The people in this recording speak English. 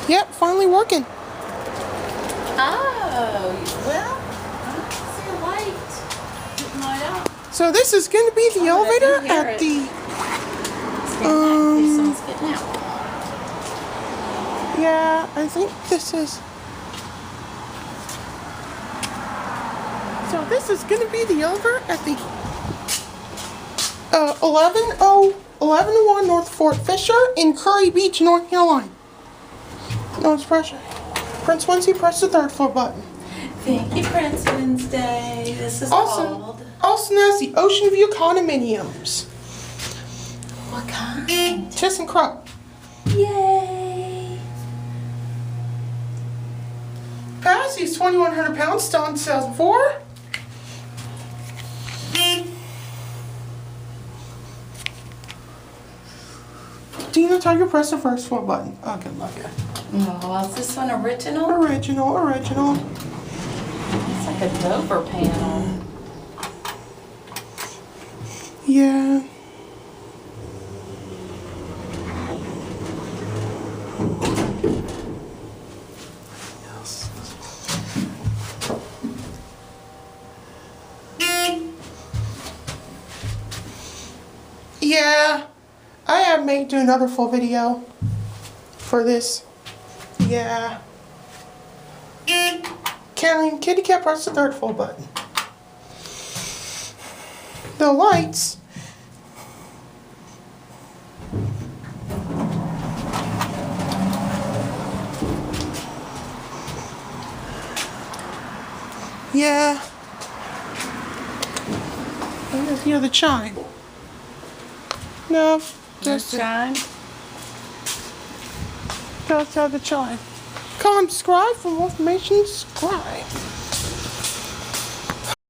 Yep, finally working. Oh, well, I don't see a light. Didn't light up. So this is going to be the elevator at the... Someone's getting out. Yeah, I think this is... So this is going to be the elevator at the 1101 North Fort Fisher in Curry Beach, North Carolina. No, it's pressure. Prince Wednesday, press the 3rd floor button. Thank you, Prince Wednesday. This is called... Also known as the Ocean View Condominiums. What kind? ThyssenKrupp. Yay! Capacity is 2,100 pounds, still in 2004. Dina Tiger, press the 1st floor button. Oh, good luck. Oh, well, is this one original? Original. It's like a Dover panel. Yeah. Yeah. I may do another full video for this. Yeah. Caroline, kitty cat, press the 3rd full button. The lights. Yeah. I just hear the chime. No, just chime. Just have the chime. Comment, subscribe for more information. Subscribe.